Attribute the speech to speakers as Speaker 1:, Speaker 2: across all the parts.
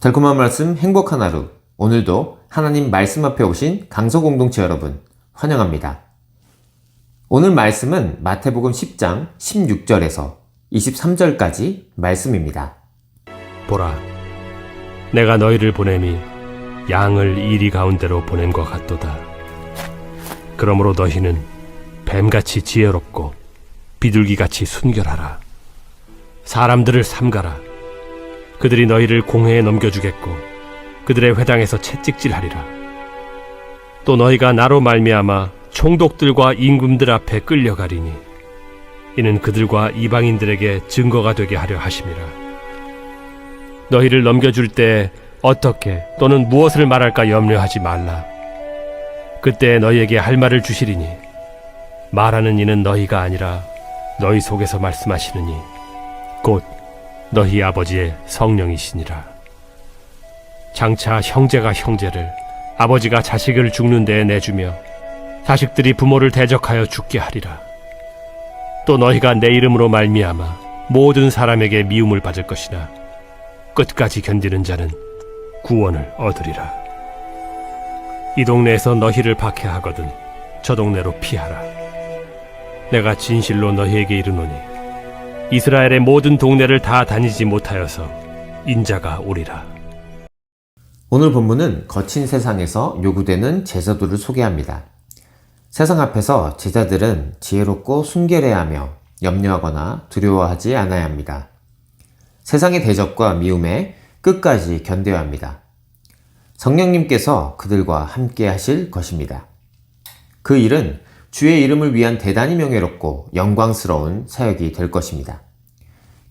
Speaker 1: 달콤한 말씀, 행복한 하루. 오늘도 하나님 말씀 앞에 오신 강서공동체 여러분, 환영합니다. 오늘 말씀은 마태복음 10장 16절에서 23절까지 말씀입니다.
Speaker 2: 보라, 내가 너희를 보냄이 양을 이리 가운데로 보낸 것 같도다. 그러므로 너희는 뱀같이 지혜롭고 비둘기같이 순결하라. 사람들을 삼가라. 그들이 너희를 공회에 넘겨주겠고 그들의 회당에서 채찍질하리라. 또 너희가 나로 말미암아 총독들과 임금들 앞에 끌려가리니 이는 그들과 이방인들에게 증거가 되게 하려 하심이라. 너희를 넘겨줄 때 어떻게 또는 무엇을 말할까 염려하지 말라. 그때 너희에게 할 말을 주시리니 말하는 이는 너희가 아니라 너희 속에서 말씀하시느니 곧 너희 아버지의 성령이시니라. 장차 형제가 형제를, 아버지가 자식을 죽는 데에 내주며 자식들이 부모를 대적하여 죽게 하리라. 또 너희가 내 이름으로 말미암아 모든 사람에게 미움을 받을 것이나 끝까지 견디는 자는 구원을 얻으리라. 이 동네에서 너희를 박해하거든 저 동네로 피하라. 내가 진실로 너희에게 이르노니 이스라엘의 모든 동네를 다 다니지 못하여서 인자가 오리라.
Speaker 1: 오늘 본문은 거친 세상에서 요구되는 제자도를 소개합니다. 세상 앞에서 제자들은 지혜롭고 순결해야 하며 염려하거나 두려워하지 않아야 합니다. 세상의 대적과 미움에 끝까지 견뎌야 합니다. 성령님께서 그들과 함께 하실 것입니다. 그 일은 주의 이름을 위한 대단히 명예롭고 영광스러운 사역이 될 것입니다.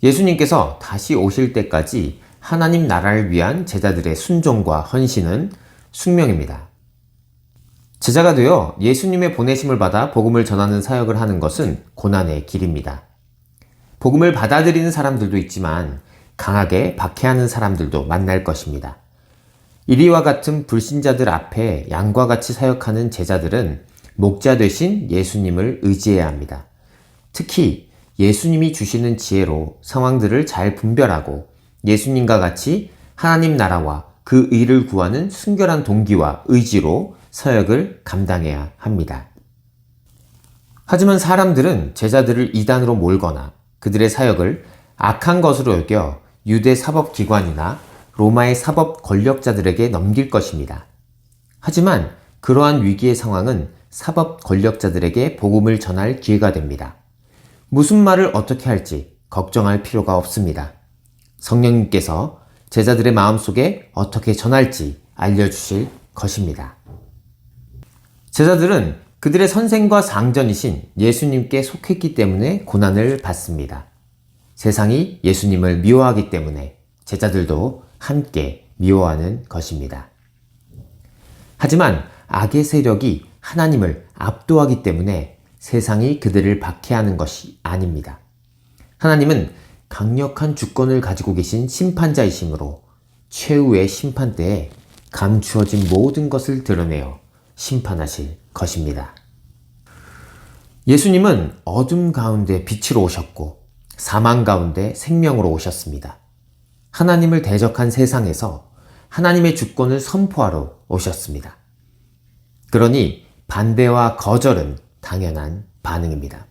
Speaker 1: 예수님께서 다시 오실 때까지 하나님 나라를 위한 제자들의 순종과 헌신은 숙명입니다. 제자가 되어 예수님의 보내심을 받아 복음을 전하는 사역을 하는 것은 고난의 길입니다. 복음을 받아들이는 사람들도 있지만 강하게 박해하는 사람들도 만날 것입니다. 이리와 같은 불신자들 앞에 양과 같이 사역하는 제자들은 목자 되신 예수님을 의지해야 합니다. 특히 예수님이 주시는 지혜로 상황들을 잘 분별하고 예수님과 같이 하나님 나라와 그 의를 구하는 순결한 동기와 의지로 사역을 감당해야 합니다. 하지만 사람들은 제자들을 이단으로 몰거나 그들의 사역을 악한 것으로 여겨 유대 사법기관이나 로마의 사법 권력자들에게 넘길 것입니다. 하지만 그러한 위기의 상황은 사법 권력자들에게 복음을 전할 기회가 됩니다. 무슨 말을 어떻게 할지 걱정할 필요가 없습니다. 성령님께서 제자들의 마음속에 어떻게 전할지 알려주실 것입니다. 제자들은 그들의 선생과 상전이신 예수님께 속했기 때문에 고난을 받습니다. 세상이 예수님을 미워하기 때문에 제자들도 함께 미워하는 것입니다. 하지만 악의 세력이 하나님을 압도하기 때문에 세상이 그들을 박해하는 것이 아닙니다. 하나님은 강력한 주권을 가지고 계신 심판자이시므로 최후의 심판 때에 감추어진 모든 것을 드러내어 심판하실 것입니다. 예수님은 어둠 가운데 빛으로 오셨고 사망 가운데 생명으로 오셨습니다. 하나님을 대적한 세상에서 하나님의 주권을 선포하러 오셨습니다. 그러니 반대와 거절은 당연한 반응입니다.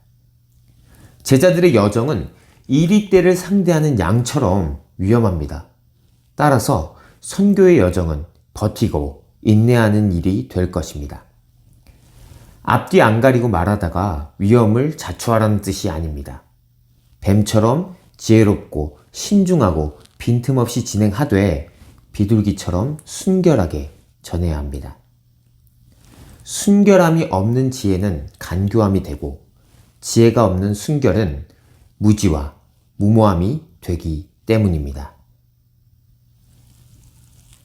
Speaker 1: 제자들의 여정은 이리떼를 상대하는 양처럼 위험합니다. 따라서 선교의 여정은 버티고 인내하는 일이 될 것입니다. 앞뒤 안 가리고 말하다가 위험을 자초하라는 뜻이 아닙니다. 뱀처럼 지혜롭고 신중하고 빈틈없이 진행하되 비둘기처럼 순결하게 전해야 합니다. 순결함이 없는 지혜는 간교함이 되고 지혜가 없는 순결은 무지와 무모함이 되기 때문입니다.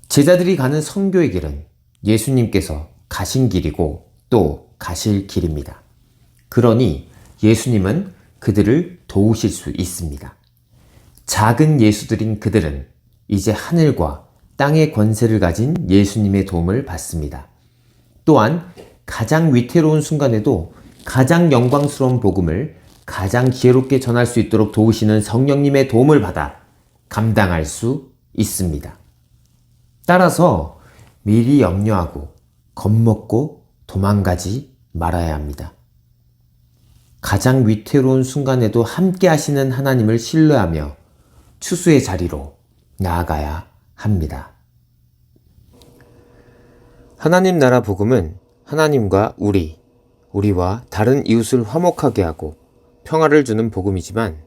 Speaker 1: 제자들이 가는 선교의 길은 예수님께서 가신 길이고 또 가실 길입니다. 그러니 예수님은 그들을 도우실 수 있습니다. 작은 예수들인 그들은 이제 하늘과 땅의 권세를 가진 예수님의 도움을 받습니다. 또한 가장 위태로운 순간에도 가장 영광스러운 복음을 가장 지혜롭게 전할 수 있도록 도우시는 성령님의 도움을 받아 감당할 수 있습니다. 따라서 미리 염려하고 겁먹고 도망가지 말아야 합니다. 가장 위태로운 순간에도 함께 하시는 하나님을 신뢰하며 추수의 자리로 나아가야 합니다. 하나님 나라 복음은 하나님과 우리와 다른 이웃을 화목하게 하고 평화를 주는 복음이지만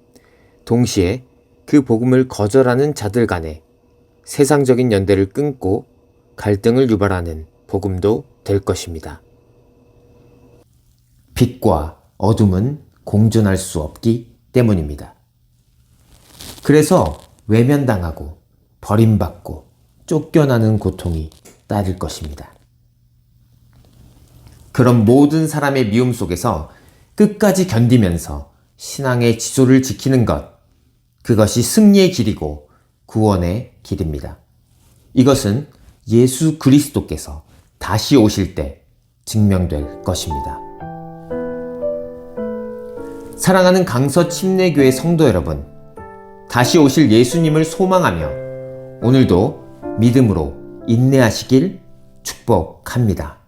Speaker 1: 동시에 그 복음을 거절하는 자들 간에 세상적인 연대를 끊고 갈등을 유발하는 복음도 될 것입니다. 빛과 어둠은 공존할 수 없기 때문입니다. 그래서 외면당하고 버림받고 쫓겨나는 고통이 따를 것입니다. 그런 모든 사람의 미움 속에서 끝까지 견디면서 신앙의 지조를 지키는 것, 그것이 승리의 길이고 구원의 길입니다. 이것은 예수 그리스도께서 다시 오실 때 증명될 것입니다. 사랑하는 강서 침례교회 성도 여러분, 다시 오실 예수님을 소망하며 오늘도 믿음으로 인내하시길 축복합니다.